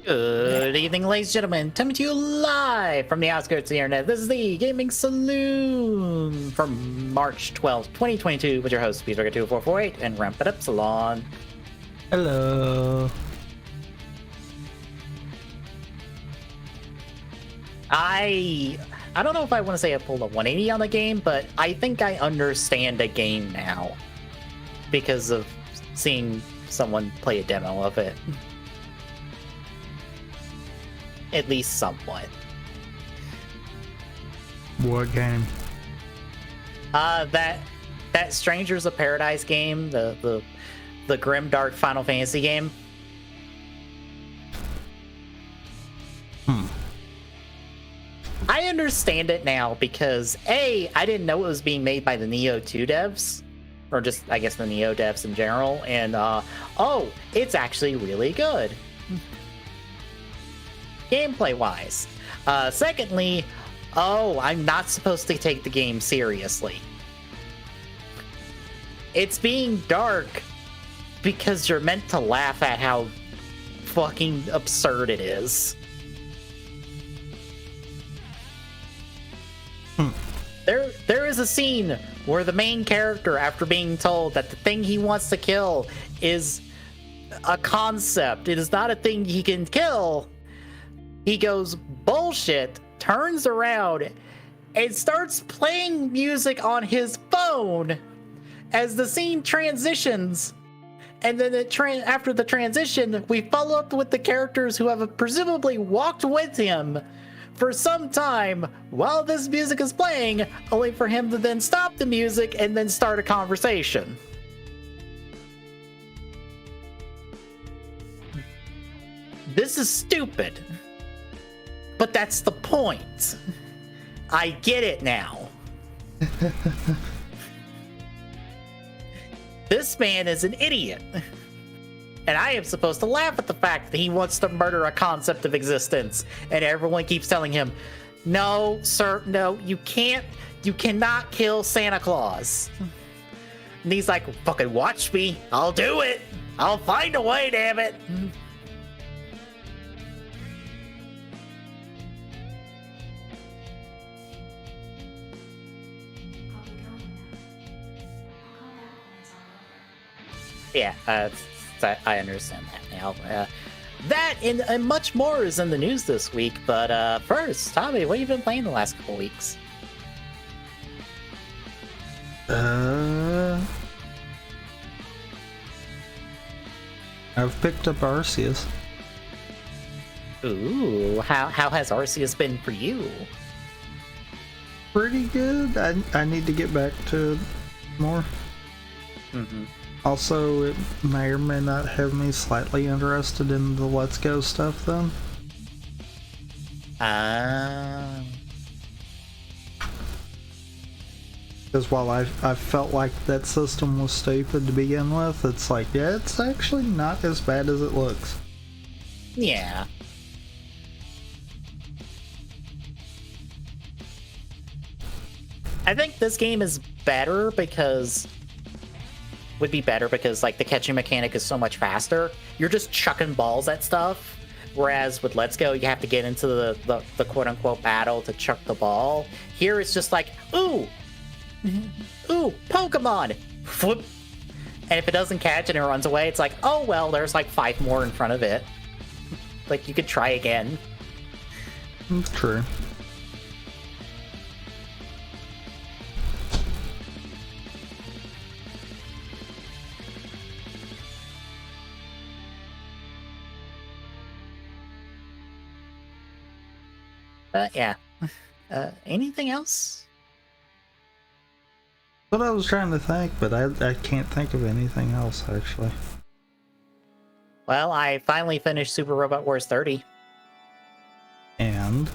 Good evening, ladies and gentlemen. Coming to you live from the outskirts of the internet. This is the Gaming Saloon from March 12th, 2022, with your host, Speedburger2448 and Ramp It Up Salon. Hello. I don't know if I want to say I pulled a 180 on the game, but I think I understand the game now because of seeing someone play a demo of it. At least somewhat. What game? That Strangers of Paradise game, the grimdark Final Fantasy game. I understand it now because A, I didn't know it was being made by the Neo 2 devs, or just I guess the Neo devs in general, and oh, it's actually really good. Gameplay wise. Secondly, oh, I'm not supposed to take the game seriously. It's being dark because you're meant to laugh at how fucking absurd it is. There is a scene where the main character, after being told that the thing he wants to kill is a concept, it is not a thing he can kill, he goes bullshit, turns around, and starts playing music on his phone as the scene transitions. And then after the transition, we follow up with the characters who have presumably walked with him for some time while this music is playing, only for him to then stop the music and then start a conversation. This is stupid. But that's the point. I get it now. This man is an idiot. And I am supposed to laugh at the fact that he wants to murder a concept of existence. And everyone keeps telling him, no, sir, no, you cannot kill Santa Claus. And he's like, fucking watch me. I'll do it. I'll find a way, damn it. Yeah, I understand that now. That and much more is in the news this week. But first, Tommy, what have you been playing the last couple weeks? I've picked up Arceus. Ooh, how has Arceus been for you? Pretty good. I need to get back to it more. Mm-hmm. Also, it may or may not have me slightly interested in the Let's Go stuff, then. Because while I felt like that system was stupid to begin with, it's like, yeah, it's actually not as bad as it looks. Yeah. I think this game is better because... would be better because like the catching mechanic is so much faster. You're just chucking balls at stuff, whereas with Let's Go you have to get into the quote-unquote battle to chuck the ball. Here it's just like, ooh Pokemon, whoop, and if it doesn't catch and it runs away, it's like, oh well, there's like 5 more in front of it. Like you could try again. That's true. Yeah. Anything else? What I was trying to think, but I can't think of anything else, actually. Well, I finally finished Super Robot Wars 30. And?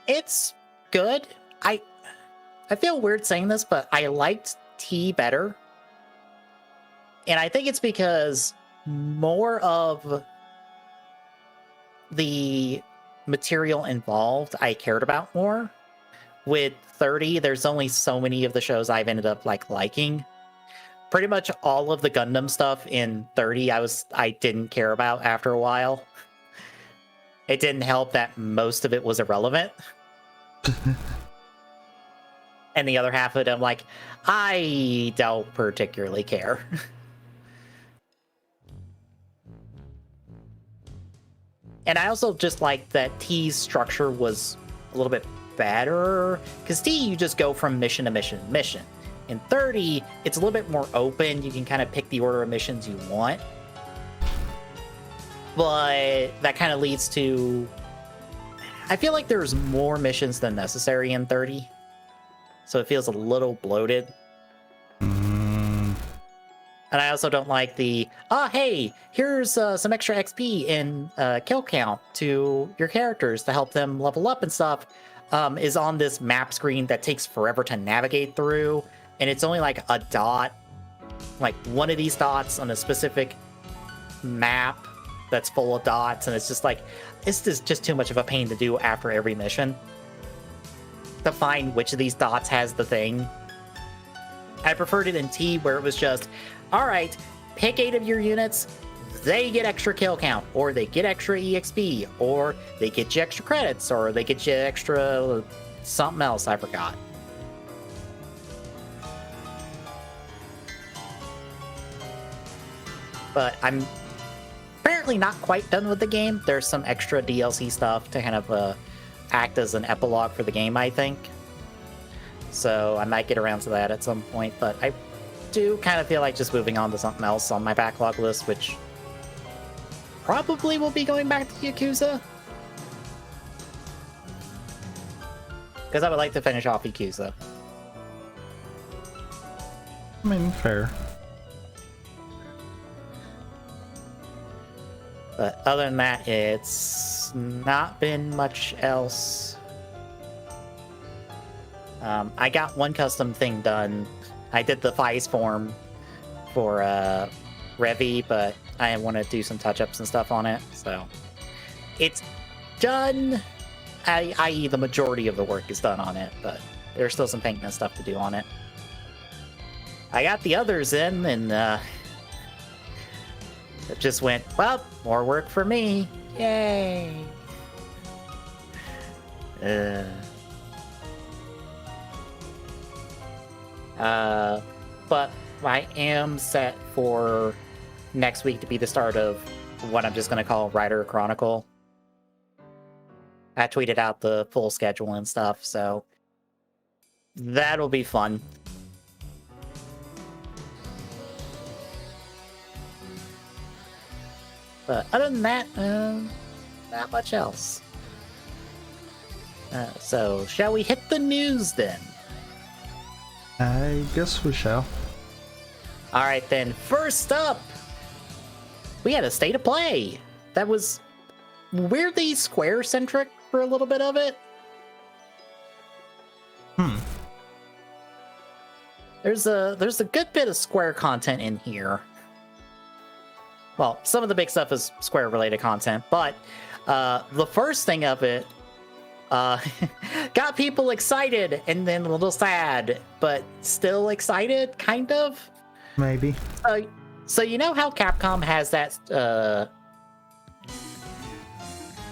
It's good. I feel weird saying this, but I liked T better. And I think it's because more of the material involved I cared about more. With 30, there's only so many of the shows I've ended up liking. pretty much all of the Gundam stuff in 30 I didn't care about after a while. It didn't help that most of it was irrelevant. And the other half of it, I'm like, I don't particularly care. And I also just like that T's structure was a little bit better, because T, you just go from mission to mission to mission. In 30, it's a little bit more open. You can kind of pick the order of missions you want. But that kind of leads to... I feel like there's more missions than necessary in 30. So it feels a little bloated. And I also don't like the, hey, here's some extra XP in kill count to your characters to help them level up and stuff, is on this map screen that takes forever to navigate through. And it's only like a dot, like one of these dots on a specific map that's full of dots. And it's just like, it's just too much of a pain to do after every mission, to find which of these dots has the thing. I preferred it in T, where it was just, all right, pick 8 of your units, they get extra kill count, or they get extra EXP, or they get you extra credits, or they get you extra something else I forgot. But I'm apparently not quite done with the game. There's some extra DLC stuff to kind of act as an epilogue for the game, I think. So I might get around to that at some point, but I do kind of feel like just moving on to something else on my backlog list, which probably will be going back to Yakuza. Because I would like to finish off Yakuza. I mean, fair. But other than that, it's not been much else. I got one custom thing done. I did the FICE form for Revi, but I want to do some touch-ups and stuff on it. So it's done, i.e. the majority of the work is done on it, but there's still some painting and stuff to do on it. I got the others in, and it just went, well, more work for me. Yay! But I am set for next week to be the start of what I'm just going to call Rider Chronicle. I tweeted out the full schedule and stuff, so that'll be fun. But other than that, not much else. So, shall we hit the news then? I guess we shall. Alright then, first up, we had a state of play that was weirdly Square-centric for a little bit of it. There's a good bit of Square content in here. Well, some of the big stuff is Square-related content, but the first thing of it got people excited and then a little sad, but still excited, kind of. Maybe. So you know how Capcom has that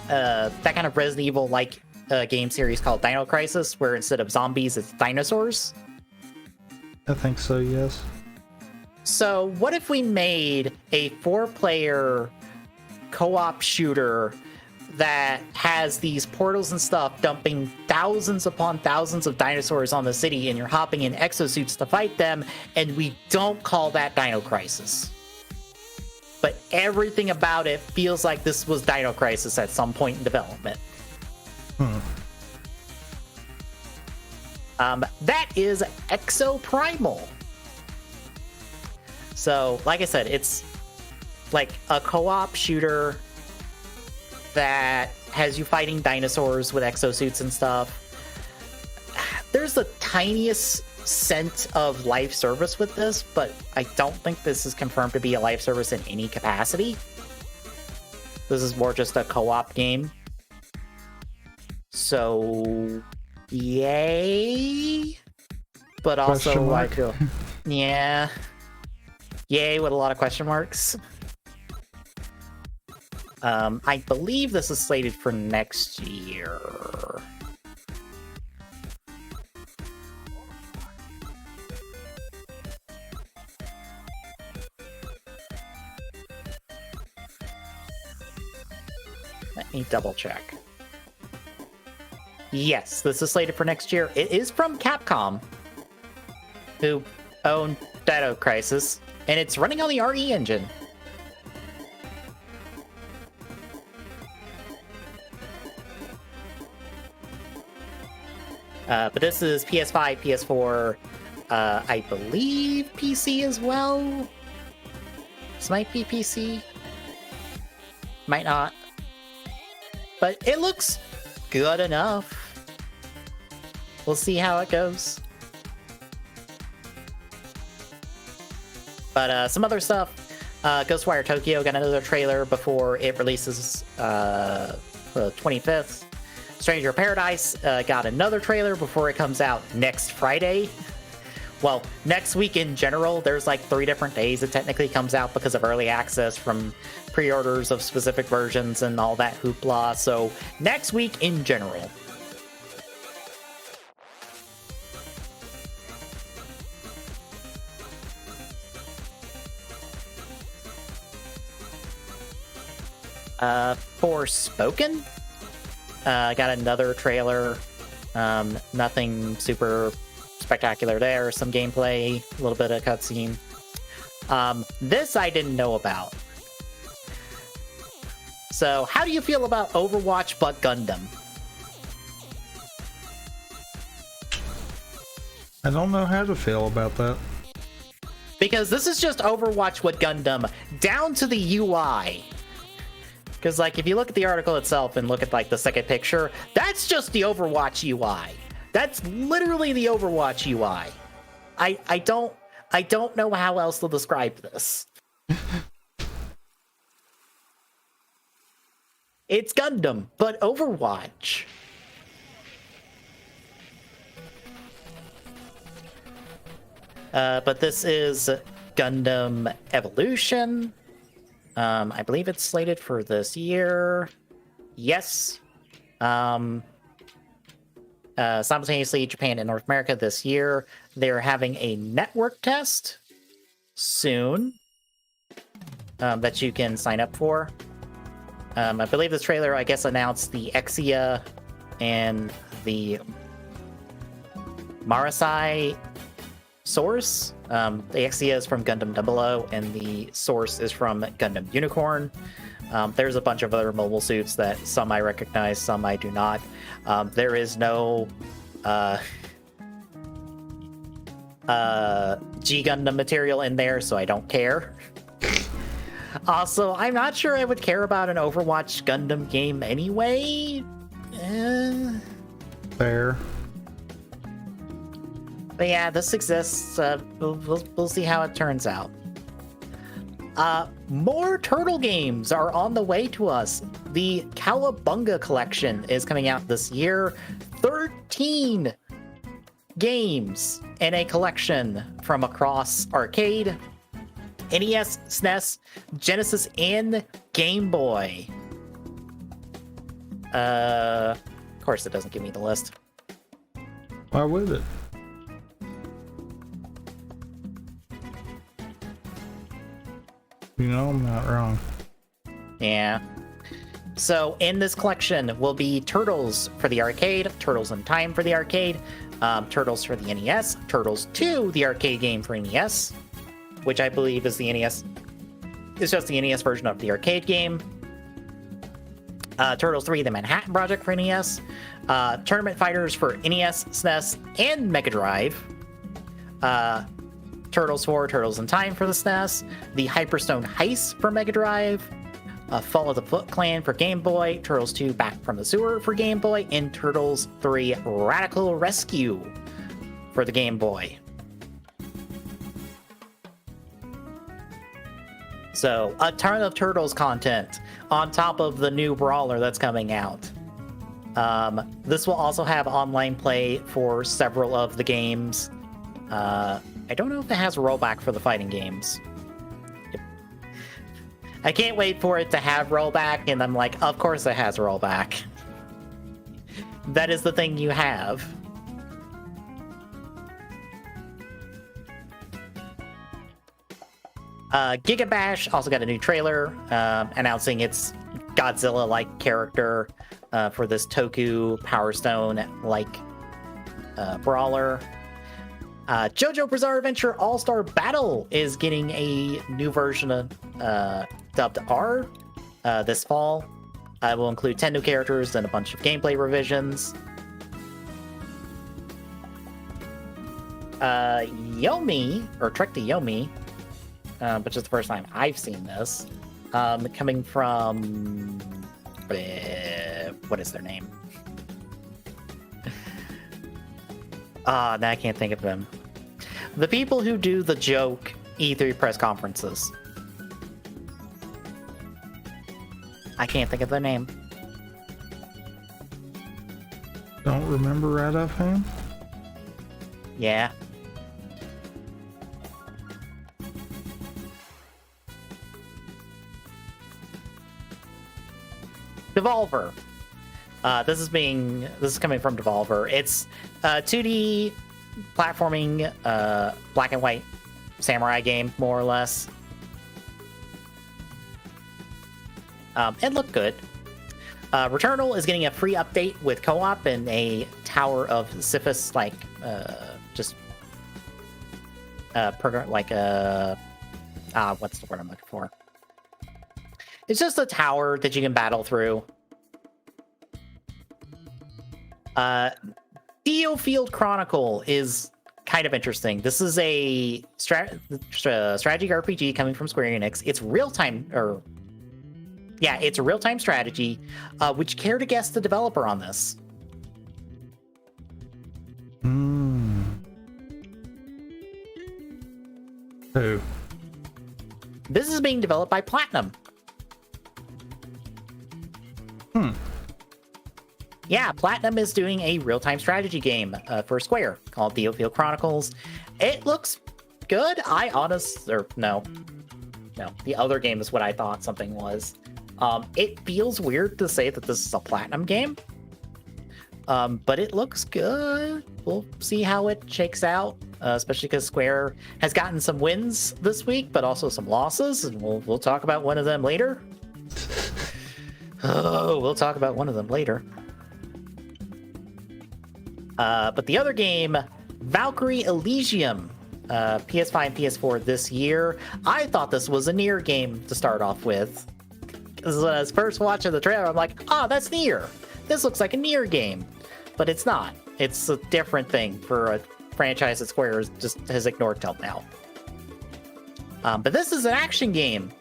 that kind of Resident Evil-like game series called Dino Crisis, where instead of zombies, it's dinosaurs? I think so, yes. So what if we made a 4-player co-op shooter that has these portals and stuff dumping thousands upon thousands of dinosaurs on the city, and you're hopping in exosuits to fight them, and we don't call that Dino Crisis. But everything about it feels like this was Dino Crisis at some point in development. That is Exoprimal. So, like I said, it's like a co-op shooter that has you fighting dinosaurs with exosuits and stuff. There's the tiniest scent of live service with this, but I don't think this is confirmed to be a live service in any capacity. This is more just a co-op game. So, yay! But also, I feel, yeah. Yay, with a lot of question marks. I believe this is slated for next year. Let me double check. Yes, this is slated for next year. It is from Capcom, who own Dino Crisis, and it's running on the RE engine. But this is PS5, PS4, I believe PC as well. This might be PC. Might not. But it looks good enough. We'll see how it goes. But some other stuff. Ghostwire Tokyo got another trailer before it releases the 25th. Stranger of Paradise got another trailer before it comes out next Friday. Well, next week in general, there's like 3 different days it technically comes out because of early access from pre-orders of specific versions and all that hoopla. So next week in general. Forspoken got another trailer. Nothing super spectacular there. Some gameplay, a little bit of cutscene. This I didn't know about. So, how do you feel about Overwatch but Gundam? I don't know how to feel about that. Because this is just Overwatch with Gundam down to the UI. Because, like, if you look at the article itself and look at, like, the second picture, that's just the Overwatch UI. That's literally the Overwatch UI. I don't know how else to describe this. It's Gundam, but Overwatch. But this is Gundam Evolution. I believe it's slated for this year. Yes. Simultaneously, Japan and North America this year. They're having a network test soon that you can sign up for. I believe this trailer, I guess, announced the Exia and the Marasai source. The Exia is from Gundam 00, and the source is from Gundam Unicorn. There's a bunch of other mobile suits that some I recognize, some I do not. There is no G Gundam material in there, so I don't care. Also, I'm not sure I would care about an Overwatch Gundam game anyway. Fair. But yeah, this exists. We'll see how it turns out. More Turtle games are on the way to us. The Cowabunga collection is coming out this year. 13 games in a collection from across arcade, NES, SNES, Genesis, and Game Boy. Of course, it doesn't give me the list. Why would it? You know, I'm not wrong. Yeah. So in this collection will be Turtles for the arcade, Turtles in Time for the arcade, Turtles for the NES, Turtles 2, the arcade game for NES, which I believe is the NES. It's just the NES version of the arcade game. Turtles 3, the Manhattan Project for NES, Tournament Fighters for NES, SNES, and Mega Drive. Turtles 4, Turtles in Time for the SNES, the Hyperstone Heist for Mega Drive, Fall of the Foot Clan for Game Boy, Turtles 2 Back from the Sewer for Game Boy, and Turtles 3 Radical Rescue for the Game Boy. So, a ton of Turtles content on top of the new Brawler that's coming out. This will also have online play for several of the games. I don't know if it has rollback for the fighting games. I can't wait for it to have rollback, and I'm like, of course it has rollback. That is the thing you have. Giga Bash also got a new trailer announcing its Godzilla-like character for this Toku Power Stone-like brawler. JoJo Bizarre Adventure All-Star Battle is getting a new version of dubbed R this fall. It will include 10 new characters and a bunch of gameplay revisions. Yomi, or Trek to Yomi, which is the first time I've seen this, coming from... what is their name? Now I can't think of them. The people who do the joke E3 press conferences. I can't think of their name. Don't remember right offhand? Yeah. Devolver. This is coming from Devolver. It's a 2D platforming, black and white samurai game, more or less. It looked good. Returnal is getting a free update with co-op and a Tower of Sisyphus, like what's the word I'm looking for? It's just a tower that you can battle through. Field Chronicle is kind of interesting. This is a strategy RPG coming from Square Enix. It's real-time, it's a real-time strategy. Would you care to guess the developer on this? Who? This is being developed by Platinum. Yeah, Platinum is doing a real-time strategy game for Square called Field Chronicles. It looks good. No, the other game is what I thought something was. It feels weird to say that this is a Platinum game, but it looks good. We'll see how it shakes out, especially because Square has gotten some wins this week, but also some losses, and we'll talk about one of them later. We'll talk about one of them later. But the other game, Valkyrie Elysium, PS5 and PS4 this year. I thought this was a Nier game to start off with. Because when I was first watching the trailer, I'm like, that's Nier. This looks like a Nier game. But it's not. It's a different thing for a franchise that Square has ignored till now. But this is an action game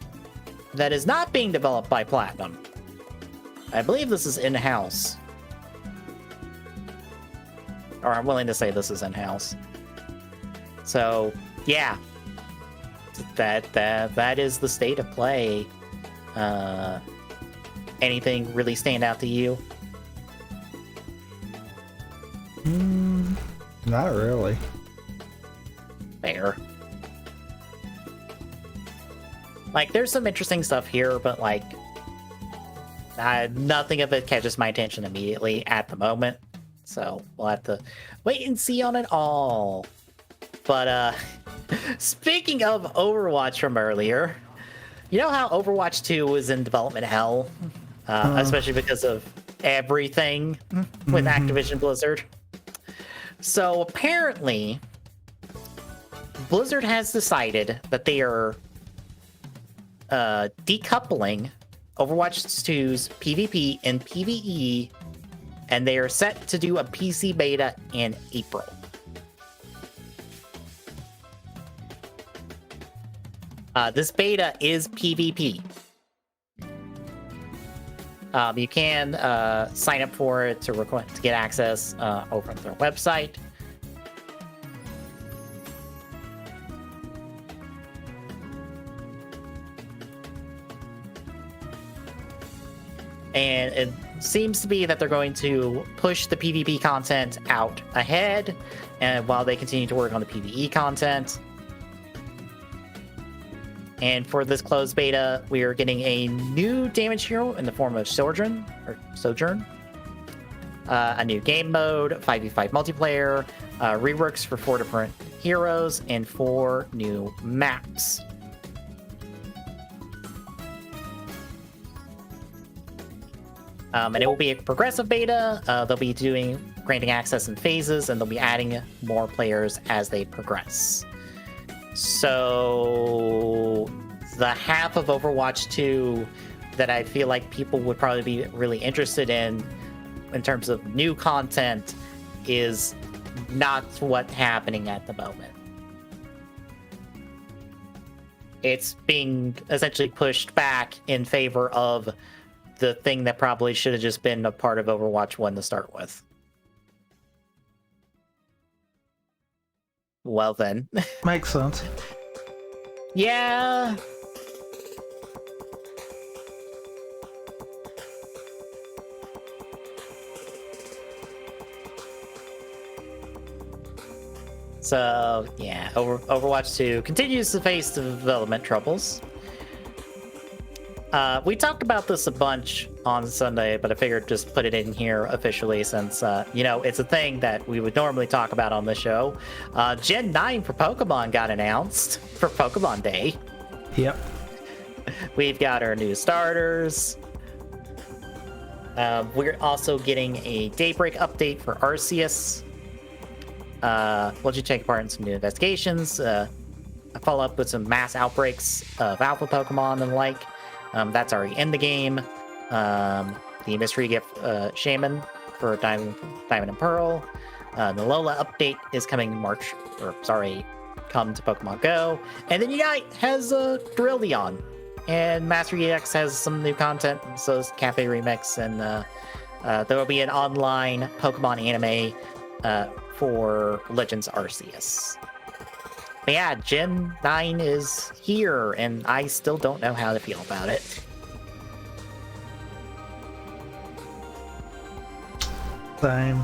that is not being developed by Platinum. I believe this is in-house. Or I'm willing to say this is in-house. So, yeah. That is the state of play. Anything really stand out to you? Not really. Fair. Like, there's some interesting stuff here, but like, nothing of it catches my attention immediately at the moment. So we'll have to wait and see on it all. But speaking of Overwatch from earlier, you know how Overwatch 2 was in development hell? Especially because of everything with Activision Blizzard. So apparently, Blizzard has decided that they are decoupling Overwatch 2's PvP and PvE, and they are set to do a PC beta in April. This beta is PvP. You can sign up for it to get access over on their website. And it seems to be that they're going to push the PvP content out ahead, and while they continue to work on the PvE content. And for this closed beta, we are getting a new damage hero in the form of Sojourn, a new game mode, 5v5 multiplayer, reworks for 4 different heroes, and 4 new maps. And it will be a progressive beta. They'll be granting access in phases, and they'll be adding more players as they progress. So the half of Overwatch 2 that I feel like people would probably be really interested in terms of new content is not what's happening at the moment. It's being essentially pushed back in favor of the thing that probably should have just been a part of Overwatch 1 to start with. Well then. Makes sense. Yeah. So, yeah, Overwatch 2 continues to face development troubles. We talked about this a bunch on Sunday, but I figured just put it in here officially since, it's a thing that we would normally talk about on the show. Gen 9 for Pokemon got announced for Pokemon Day. Yep. We've got our new starters. We're also getting a Daybreak update for Arceus. We'll just take part in some new investigations. I follow up with some mass outbreaks of alpha Pokemon and the like. That's already in the game. The mystery gift Shaman for Diamond and Pearl. The Lola update is coming come to Pokemon Go. And then Unite has Brillion. And Master EX has some new content, so is Cafe Remix. And there will be an online Pokemon anime for Legends Arceus. But yeah, Gen 9 is here, and I still don't know how to feel about it. Same.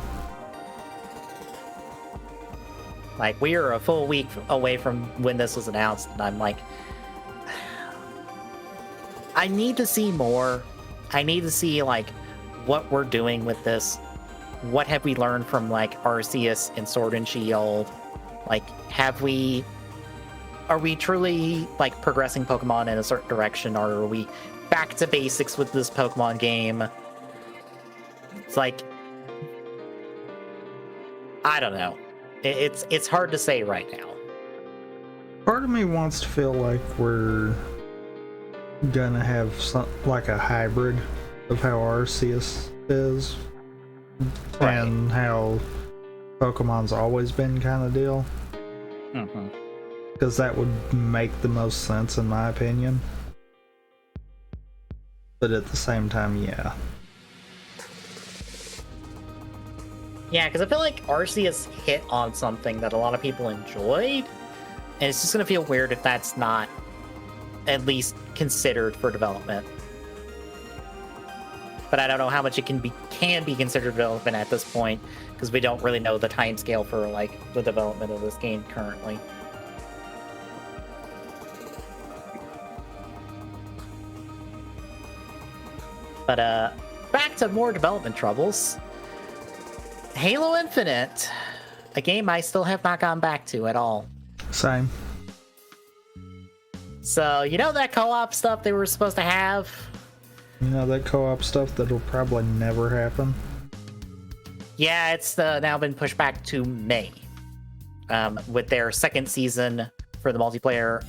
Like, we are a full week away from when this was announced, and I'm like, I need to see more. I need to see, like, what we're doing with this. What have we learned from, like, Arceus and Sword and Shield? Like, are we truly, like, progressing Pokemon in a certain direction, or are we back to basics with this Pokemon game? It's like, I don't know. It's hard to say right now. Part of me wants to feel like we're gonna have like a hybrid of how Arceus is, right, and how Pokemon's always been kind of deal. Mm-hmm. Because that would make the most sense in my opinion. But at the same time, yeah. Yeah, because I feel like Arceus hit on something that a lot of people enjoyed, and it's just going to feel weird if that's not at least considered for development. But I don't know how much it can be considered development at this point, because we don't really know the timescale for, like, the development of this game currently. But back to more development troubles. Halo Infinite, a game I still have not gone back to at all. Same. So, you know that co-op stuff they were supposed to have? You know that co-op stuff that'll probably never happen? Yeah, it's now been pushed back to May. With their second season for the multiplayer,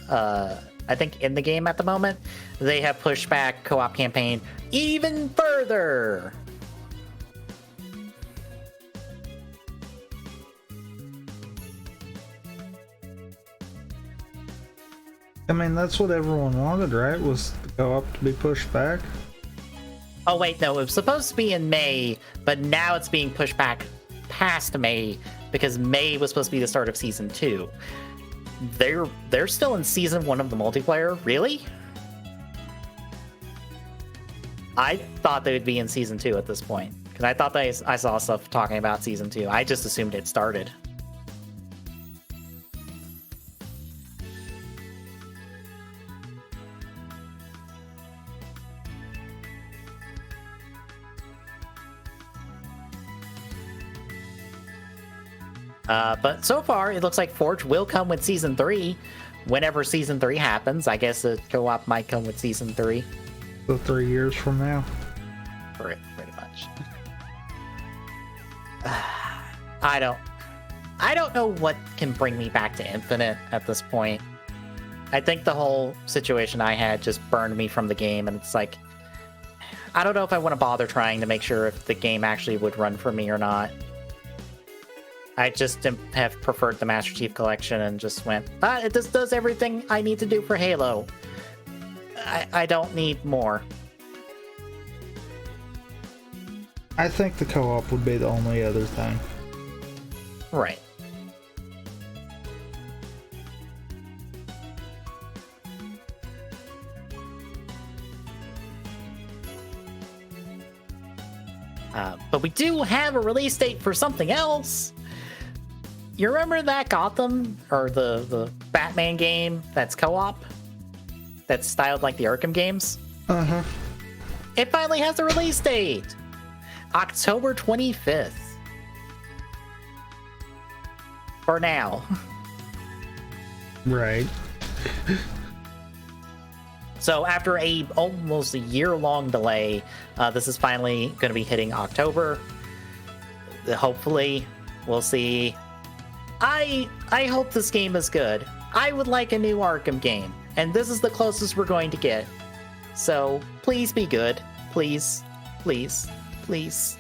I think in the game at the moment, they have pushed back co-op campaign even further. I mean, that's what everyone wanted, right? Was the co-op to be pushed back? Oh wait, no, it was supposed to be in May, but now it's being pushed back past May because May was supposed to be the start of season 2. They're still in season 1 of the multiplayer? Really? I thought they would be in season 2 at this point, because I thought I saw stuff talking about season 2. I just assumed it started. But so far, it looks like Forge will come with Season 3. Whenever Season 3 happens, I guess the co-op might come with Season 3. So 3 years from now. Pretty much. I don't know what can bring me back to Infinite at this point. I think the whole situation I had just burned me from the game, and it's like, I don't know if I want to bother trying to make sure if the game actually would run for me or not. I just have preferred the Master Chief Collection and just went, it just does everything I need to do for Halo. I don't need more. I think the co-op would be the only other thing. Right. But we do have a release date for something else. You remember that Gotham, or the Batman game that's co-op? That's styled like the Arkham games? Uh-huh. It finally has a release date! October 25th. For now. Right. So after almost a year-long delay, this is finally going to be hitting October. Hopefully, we'll see. I hope this game is good. I would like a new Arkham game, and this is the closest we're going to get. So please be good. Please, please, please.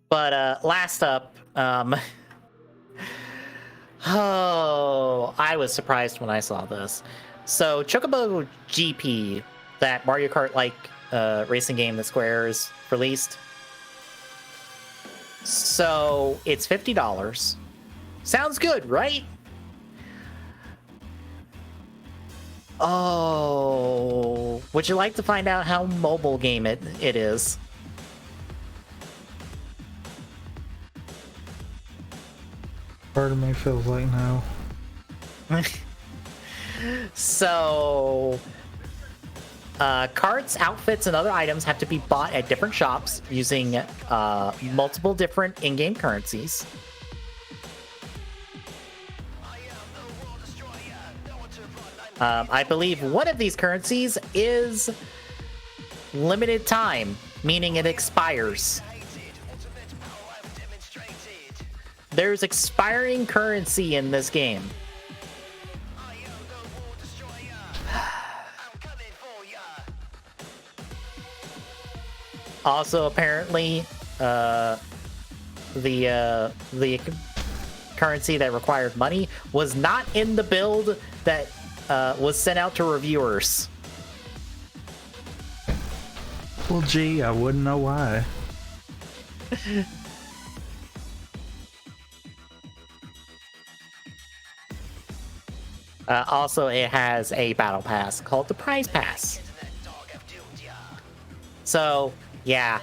But last up, oh, I was surprised when I saw this. So Chocobo GP, that Mario Kart-like racing game that Square's released. So it's $50. Sounds good, right? Oh, would you like to find out how mobile game it is? Part of me feels like no. So, carts, outfits, and other items have to be bought at different shops using multiple different in-game currencies. I believe one of these currencies is limited time, meaning it expires. There's expiring currency in this game. Also, apparently, the currency that required money was not in the build that was sent out to reviewers. Well, gee, I wouldn't know why. Also, it has a battle pass called the Prize Pass. So, yeah,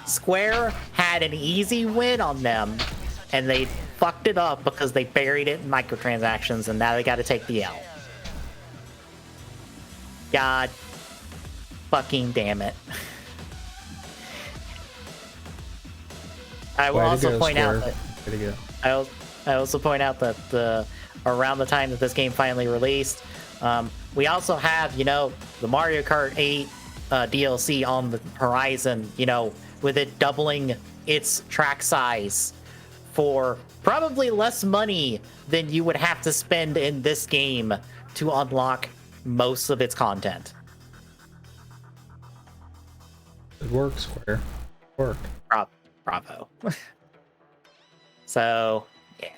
Square had an easy win on them, and they fucked it up because they buried it in microtransactions, and now they got to take the L. God fucking damn it. I will also point out that I also point out that around the time that this game finally released, we also have, the Mario Kart 8 DLC on the horizon, with it doubling its track size for probably less money than you would have to spend in this game to unlock most of its content. It worked, Square. It worked. Bravo. So, yeah.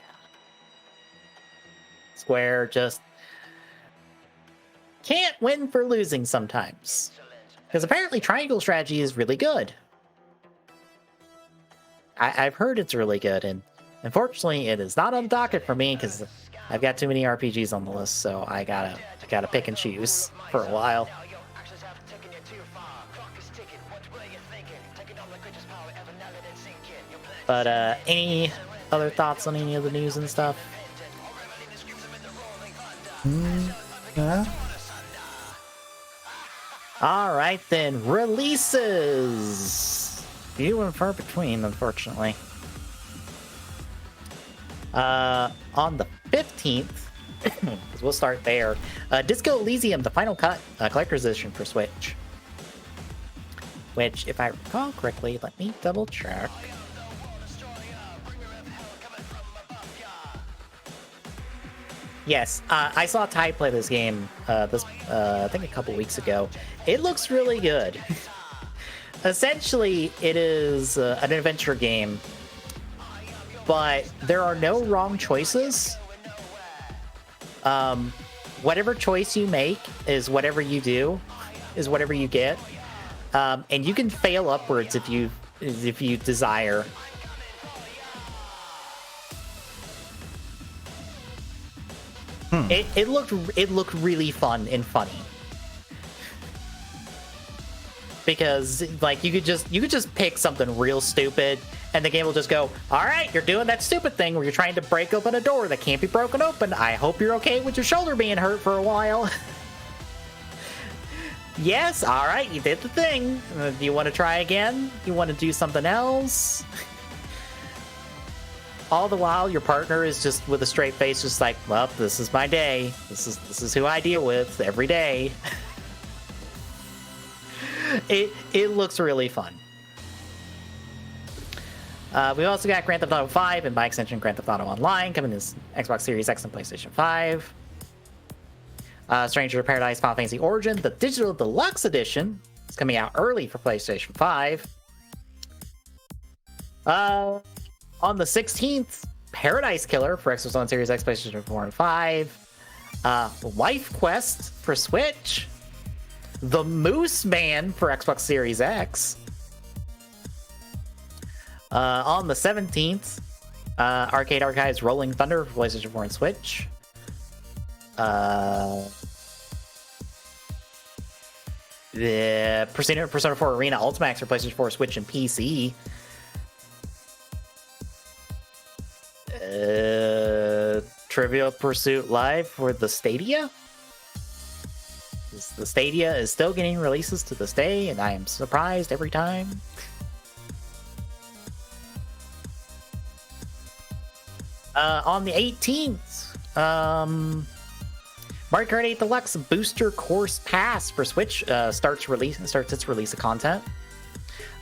Square just can't win for losing sometimes. Because apparently triangle strategy is really good. I've heard it's really good, and unfortunately it is not on the docket for me because I've got too many RPGs on the list, so I gotta pick and choose for a while. But any other thoughts on any of the news and stuff? Yeah. All right, then. Releases. Few and far between, unfortunately. On the 15th, because we'll start there. Disco Elysium, the final cut, collector's edition for Switch. Which, if I recall correctly, let me double check. Yes, I saw Ty play this game I think a couple weeks ago. It looks really good. Essentially, it is an adventure game, but there are no wrong choices. Whatever choice you make is whatever you do, is whatever you get, and you can fail upwards if you desire. It looked really fun and funny, because like you could just pick something real stupid and the game will just go, all right, you're doing that stupid thing where you're trying to break open a door that can't be broken open. I hope you're okay with your shoulder being hurt for a while. Yes, all right, you did the thing. Do you want to try again? You want to do something else? All the while, your partner is just with a straight face, just like, well, this is my day. This is who I deal with every day. It looks really fun. We also got Grand Theft Auto 5 and by extension Grand Theft Auto Online coming to Xbox Series X and PlayStation 5. Stranger of Paradise Final Fantasy Origin, the Digital Deluxe Edition, is coming out early for PlayStation 5. On the 16th, Paradise Killer for Xbox One Series X, PlayStation 4 and 5. Life Quest for Switch. The Moose Man for Xbox Series X. On the 17th, Arcade Archives Rolling Thunder for PlayStation 4 and Switch. The Persona 4 Arena Ultimax for PlayStation 4, Switch, and PC. Trivial Pursuit Live for the Stadia. The Stadia is still getting releases to this day, and I am surprised every time. On the 18th, Mario Kart 8 Deluxe Booster Course Pass for Switch starts its release of content.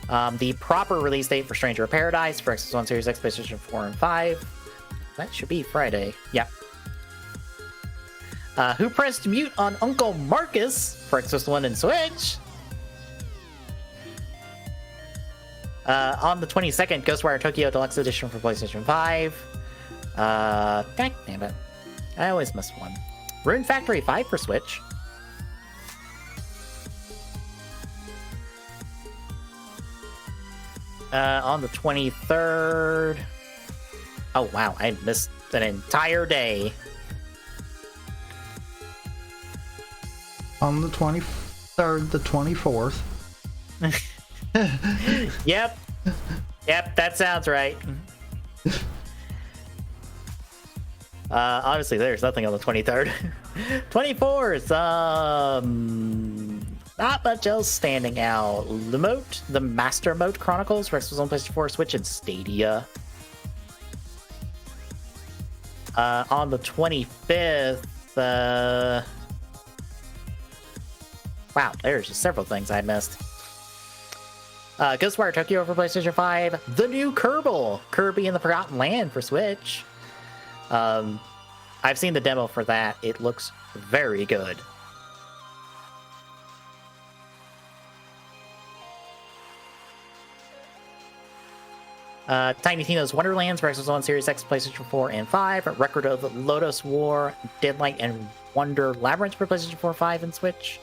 The proper release date for Stranger of Paradise for Xbox One Series X, PlayStation 4 and 5. That should be Friday. Yeah. Who Pressed Mute on Uncle Marcus for Xbox One and Switch. On the 22nd, Ghostwire Tokyo Deluxe Edition for PlayStation 5. God damn it. I always miss one. Rune Factory 5 for Switch. On the 23rd... Oh, wow. I missed an entire day. On the 23rd, the 24th. Yep. Yep, that sounds right. Obviously, there's nothing on the 23rd. 24th, not much else standing out. The Master Moat Chronicles for Xbox One, PlayStation 4, Switch, and Stadia. On the 25th, wow, there's just several things I missed. Ghostwire Tokyo for PlayStation 5. The new Kirby and the Forgotten Land for Switch. I've seen the demo for that. It looks very good. Tiny Tina's Wonderlands for Xbox One Series X, PlayStation 4 and 5. Record of Lotus War, Deadlight, and Wonder Labyrinth for PlayStation 4, 5, and Switch.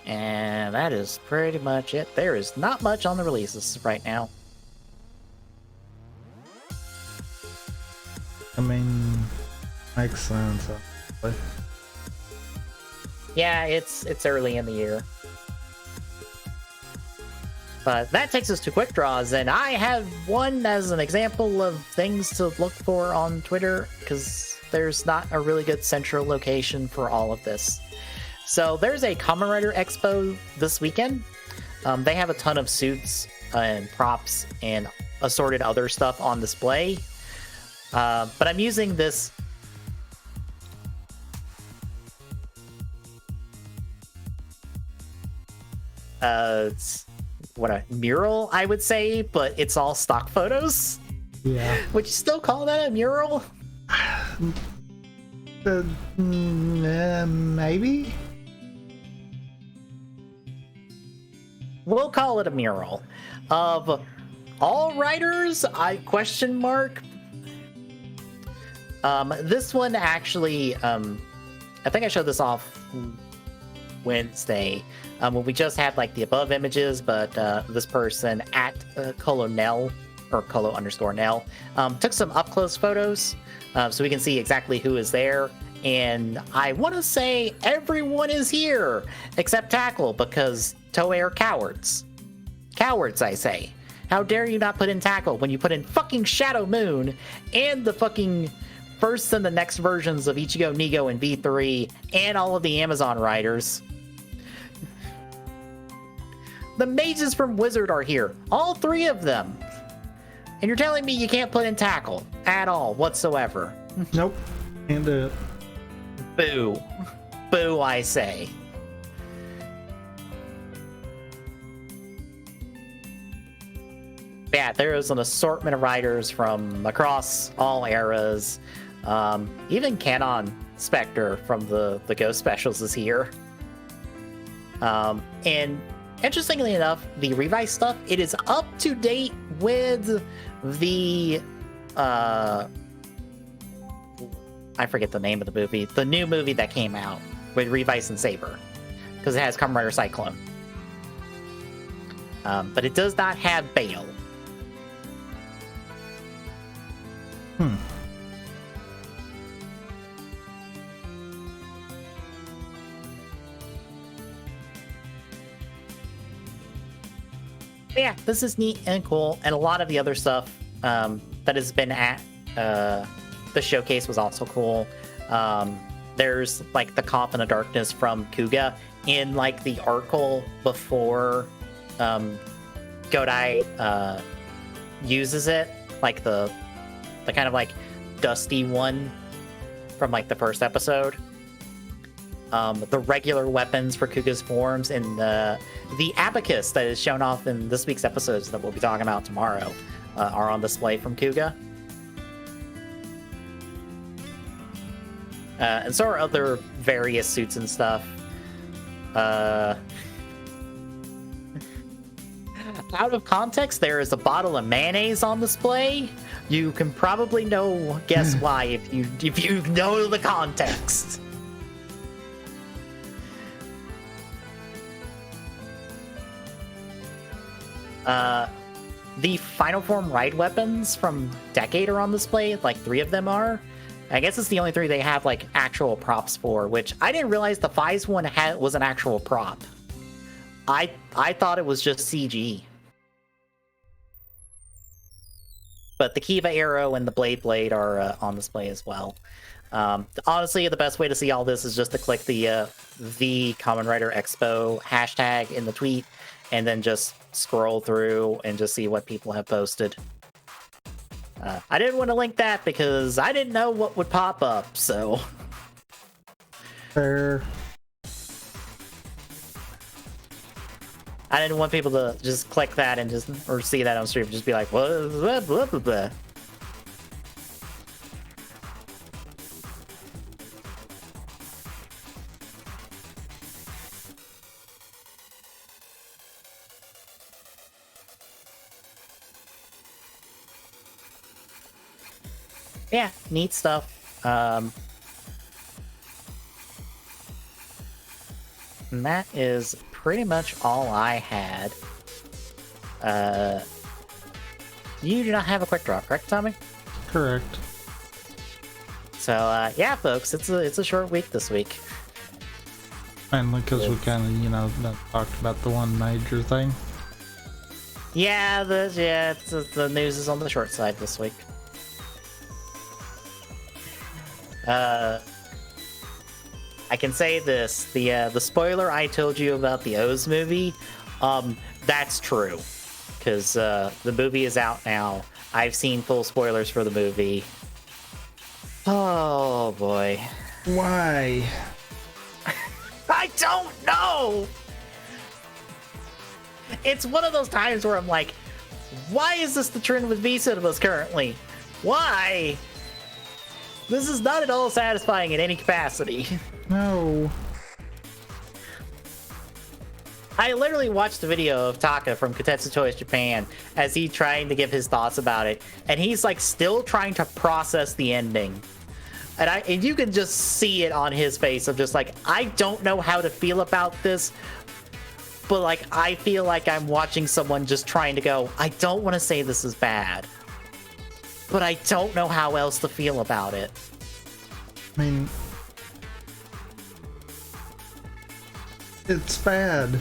And that is pretty much it. There is not much on the releases right now. I mean, makes sense. Yeah, it's early in the year. But that takes us to quick draws, and I have one as an example of things to look for on Twitter, because there's not a really good central location for all of this. So there's a Kamen Rider Expo this weekend. They have a ton of suits and props and assorted other stuff on display. But I'm using this what a mural, I would say, but it's all stock photos. Yeah. Would you still call that a mural? Maybe. We'll call it a mural of all writers. Question mark. This one actually, I think I showed this off Wednesday when we just had like the above images, but this person at Colonel or Colo_Nell took some up close photos so we can see exactly who is there. And I want to say everyone is here except Tackle, because Toei are cowards. Cowards, I say. How dare you not put in Tackle when you put in fucking Shadow Moon and the fucking first and the next versions of Ichigo, Nigo, and V3 and all of the Amazon riders. The mages from Wizard are here. All three of them. And you're telling me you can't put in Tackle at all whatsoever. Nope. Can't do it. Boo. Boo, I say. Yeah, there is an assortment of riders from across all eras. Even Canon Spectre from the Ghost Specials is here. And interestingly enough, the Revice stuff, it is up to date with the I forget the name of the movie. The new movie that came out with Revice and Saber, because it has Kamen Rider Cyclone. But it does not have Bale. But yeah, this is neat and cool, and a lot of the other stuff that has been at the showcase was also cool. There's like the Cough in the Darkness from Kuga in like the article before Godai uses it, like the kind of like dusty one from like the first episode. The regular weapons for Kuga's forms and the abacus that is shown off in this week's episodes that we'll be talking about tomorrow are on display from Kuga. And so are other various suits and stuff. Out of context, there is a bottle of mayonnaise on display. You can probably guess why if you know the context. The Final Form ride weapons from Decade are on display. Like 3 of them are. I guess it's the only 3 they have like actual props for, which I didn't realize the Fies one was an actual prop. I thought it was just CG. But the Kiva Arrow and the Blade are on display as well. Honestly, the best way to see all this is just to click the Kamen Rider Expo hashtag in the tweet, and then just scroll through and just see what people have posted. I didn't want to link that because I didn't know what would pop up, so... Fair. I didn't want people to just click that and or see that on stream and just be like, what, blah, blah, blah, blah. Yeah, neat stuff. And that is pretty much all I had. You do not have a quick draw, correct, Tommy? Correct. So, yeah, folks, it's a short week this week. Mainly because we kind of, not talked about the one major thing. Yeah, the news is on the short side this week. I can say this: the spoiler I told you about the O's movie, that's true, because the movie is out now. I've seen full spoilers for the movie. Oh boy. Why? I don't know! It's one of those times where I'm like, why is this the trend with V cinemas currently? Why? This is not at all satisfying in any capacity. No. I literally watched the video of Taka from Kotetsu Toys Japan as he trying to give his thoughts about it, and he's like still trying to process the ending. And you can just see it on his face of just like, I don't know how to feel about this, but like I feel like I'm watching someone just trying to go, I don't want to say this is bad, but I don't know how else to feel about it. I mean, it's bad.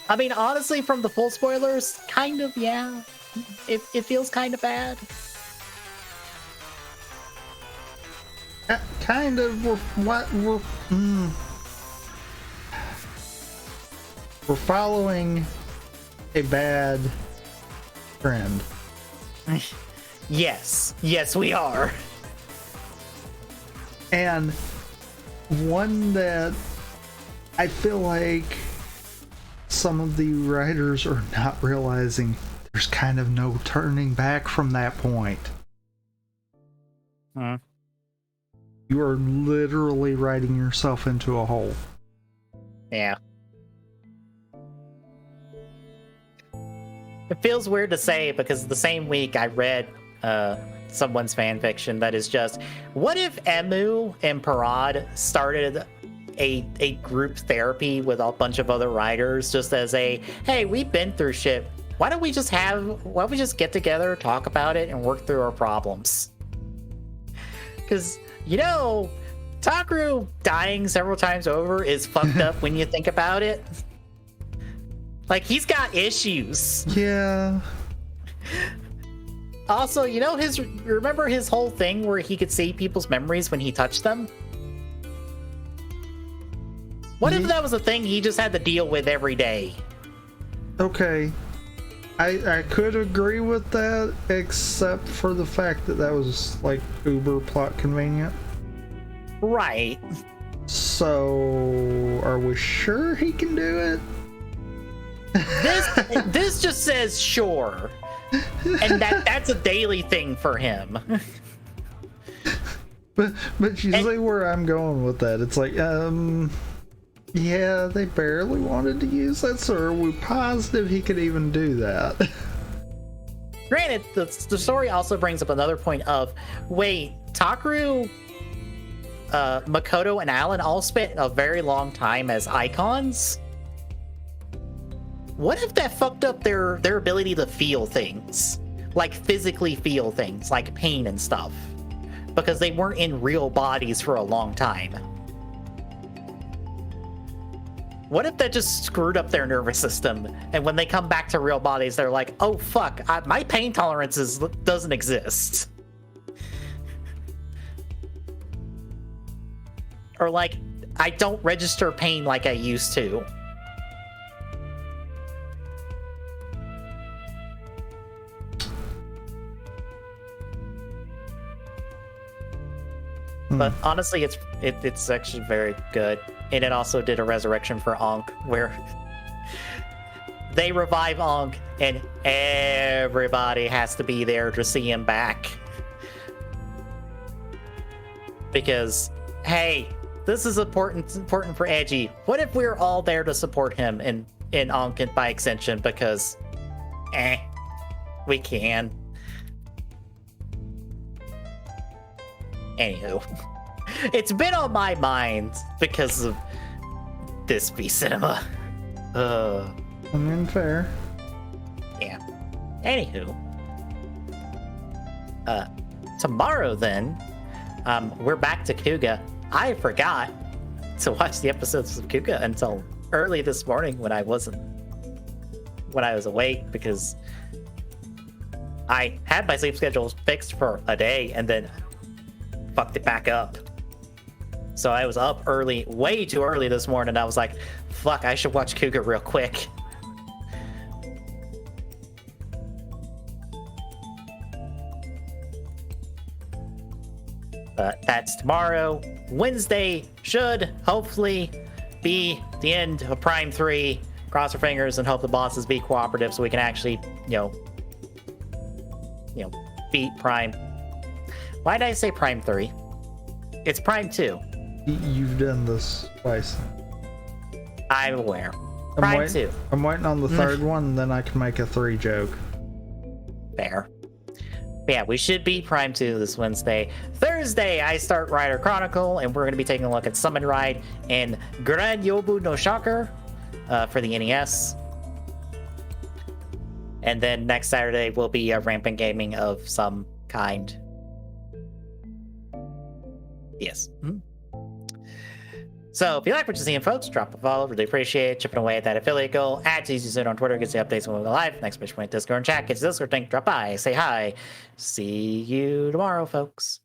I mean, honestly, from the full spoilers, kind of, yeah. It feels kind of bad. Kind of. We're following a bad trend. Yes, we are. And one that I feel like some of the writers are not realizing there's kind of no turning back from that point. Hmm. You are literally writing yourself into a hole. Yeah. It feels weird to say because the same week I read someone's fanfiction that is just, what if Emu and Parad started a group therapy with a bunch of other writers just as a, hey, we've been through shit. Why don't we just get together, talk about it, and work through our problems? Because, you know, Takaru dying several times over is fucked up when you think about it. Like, he's got issues. Yeah. Also, you know, remember his whole thing where he could see people's memories when he touched them? What if that was a thing he just had to deal with every day? Okay. I could agree with that, except for the fact that that was, like, uber plot convenient. Right. So, are we sure he can do it? This just says sure. And that's a daily thing for him. But you see where I'm going with that. It's like, yeah, they barely wanted to use that, so are we positive he could even do that? Granted, the story also brings up another point of, wait, Takaru, Makoto, and Alan all spent a very long time as icons? What if that fucked up their ability to feel things? Like physically feel things, like pain and stuff. Because they weren't in real bodies for a long time. What if that just screwed up their nervous system, and when they come back to real bodies, they're like, oh fuck, my pain tolerance doesn't exist. Or like, I don't register pain like I used to. But honestly, it's actually very good. And it also did a resurrection for Ankh, where they revive Ankh, and everybody has to be there to see him back. Because, hey, this is important for Edgy. What if we're all there to support him in Ankh and by extension? Because, we can. Anywho, it's been on my mind because of this V cinema. I mean, fair. Yeah. Anywho, tomorrow then, we're back to Kuga. I forgot to watch the episodes of Kuga until early this morning when I was awake, because I had my sleep schedule fixed for a day and then fucked it back up. So I was up early, way too early this morning. I was like, fuck, I should watch Cougar real quick. That's tomorrow. Wednesday should hopefully be the end of Prime 3. Cross our fingers and hope the bosses be cooperative so we can actually, beat Prime. Why did I say Prime 3? It's Prime 2. You've done this twice. I'm aware. Prime 2. I'm waiting on the third one, and then I can make a 3 joke. Fair. But yeah, we should beat Prime 2 this Wednesday. Thursday, I start Rider Chronicle, and we're going to be taking a look at Summon Ride and Gran Yobu no Shocker for the NES. And then next Saturday will be a rampant gaming of some kind. Yes. Mm-hmm. So if you like what you're seeing, folks, drop a follow. Really appreciate it. Chipping away at that affiliate goal. At TCSoon on Twitter gets the updates when we go live. Next mission point, Discord and chat. Gets the Discord link. Drop by. Say hi. See you tomorrow, folks.